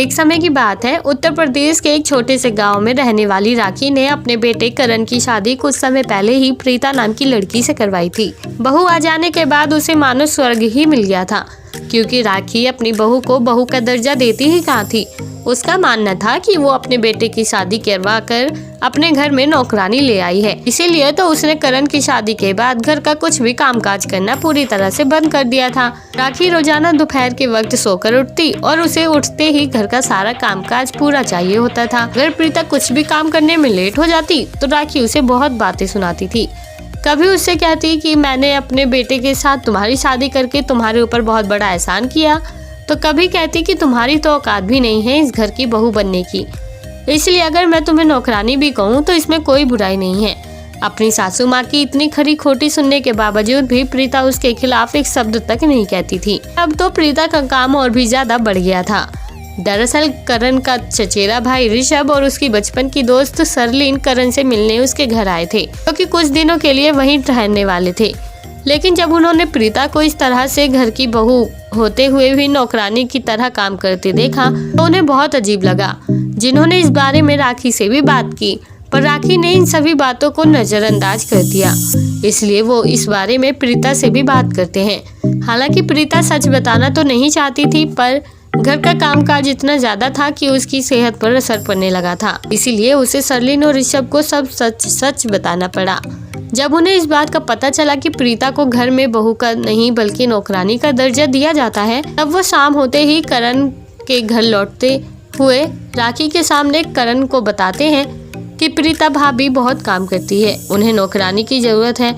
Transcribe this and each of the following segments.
एक समय की बात है, उत्तर प्रदेश के एक छोटे से गांव में रहने वाली राखी ने अपने बेटे करण की शादी कुछ समय पहले ही प्रीता नाम की लड़की से करवाई थी। बहू आ जाने के बाद उसे मानो स्वर्ग ही मिल गया था, क्योंकि राखी अपनी बहू को बहू का दर्जा देती ही कहाँ थी। उसका मानना था कि वो अपने बेटे की शादी करवा कर अपने घर में नौकरानी ले आई है, इसीलिए तो उसने करण की शादी के बाद घर का कुछ भी कामकाज करना पूरी तरह से बंद कर दिया था। राखी रोजाना दोपहर के वक्त सोकर उठती और उसे उठते ही घर का सारा कामकाज पूरा चाहिए होता था। अगर प्रीता कुछ भी काम करने में लेट हो जाती तो राखी उसे बहुत बातें सुनाती थी। कभी उससे कहती कि मैंने अपने बेटे के साथ तुम्हारी शादी करके तुम्हारे ऊपर बहुत बड़ा एहसान किया, तो कभी कहती कि तुम्हारी तो औकात भी नहीं है इस घर की बहू बनने की, इसलिए अगर मैं तुम्हें नौकरानी भी कहूँ तो इसमें कोई बुराई नहीं है। अपनी सासू माँ की इतनी खरी खोटी सुनने के बावजूद भी प्रीता उसके खिलाफ एक शब्द तक नहीं कहती थी। अब तो प्रीता का काम और भी ज्यादा बढ़ गया था। दरअसल करण का चचेरा भाई ऋषभ और उसकी बचपन की दोस्त सरलीन करण से मिलने उसके घर आए थे, क्योंकि कुछ दिनों के लिए वहीं ठहरने वाले थे। लेकिन जब उन्होंने प्रीता को इस तरह से घर की बहू होते हुए भी नौकरानी की तरह काम करते देखा तो उन्हें बहुत अजीब लगा। जिन्होंने इस बारे में राखी से भी बात की, पर राखी ने इन सभी बातों को नजरअंदाज कर दिया, इसलिए वो इस बारे में प्रीता से भी बात करते हैं। हालांकि प्रीता सच बताना तो नहीं चाहती थी, पर घर का कामकाज इतना ज्यादा था कि उसकी सेहत पर असर पड़ने लगा था, इसीलिए उसे सरलीन और ऋषभ को सब सच बताना पड़ा। जब उन्हें इस बात का पता चला कि प्रीता को घर में बहू का नहीं बल्कि नौकरानी का दर्जा दिया जाता है, तब वो शाम होते ही करण के घर लौटते हुए राखी के सामने करण को बताते हैं कि प्रीता भाभी बहुत काम करती है, उन्हें नौकरानी की जरूरत है।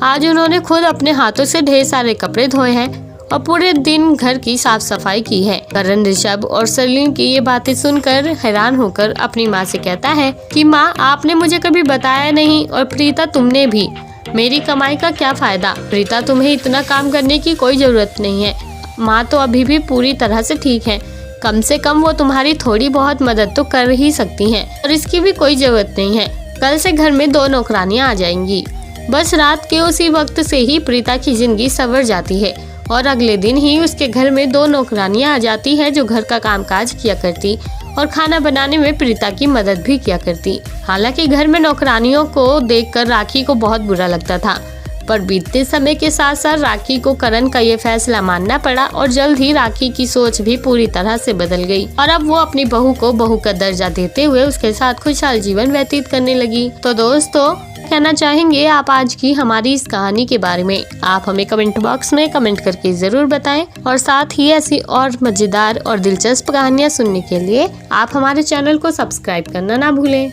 आज उन्होंने खुद अपने हाथों से ढेर सारे कपड़े धोए हैं और पूरे दिन घर की साफ सफाई की है। करण ऋषभ और सरलीन की ये बातें सुनकर हैरान होकर अपनी माँ से कहता है कि माँ, आपने मुझे कभी बताया नहीं, और प्रीता तुमने भी। मेरी कमाई का क्या फायदा? प्रीता, तुम्हें इतना काम करने की कोई जरूरत नहीं है। माँ तो अभी भी पूरी तरह से ठीक है, कम से कम वो तुम्हारी थोड़ी बहुत मदद तो कर ही सकती हैं, और इसकी भी कोई जरूरत नहीं है। कल से घर में 2 नौकरानियाँ आ जाएंगी। बस रात के उसी वक्त से ही प्रीता की जिंदगी संवर जाती है और अगले दिन ही उसके घर में 2 नौकरानियां आ जाती है जो घर का कामकाज किया करती और खाना बनाने में प्रीता की मदद भी किया करती। हालांकि घर में नौकरानियों को देखकर राखी को बहुत बुरा लगता था, पर बीतते समय के साथ साथ राखी को करण का ये फैसला मानना पड़ा और जल्द ही राखी की सोच भी पूरी तरह से बदल गई और अब वो अपनी बहू को बहू का दर्जा देते हुए उसके साथ खुशहाल जीवन व्यतीत करने लगी। तो दोस्तों, कहना चाहेंगे आप आज की हमारी इस कहानी के बारे में? आप हमें कमेंट बॉक्स में कमेंट करके जरूर बताएं, और साथ ही ऐसी और मजेदार और दिलचस्प कहानियाँ सुनने के लिए आप हमारे चैनल को सब्सक्राइब करना ना भूलें।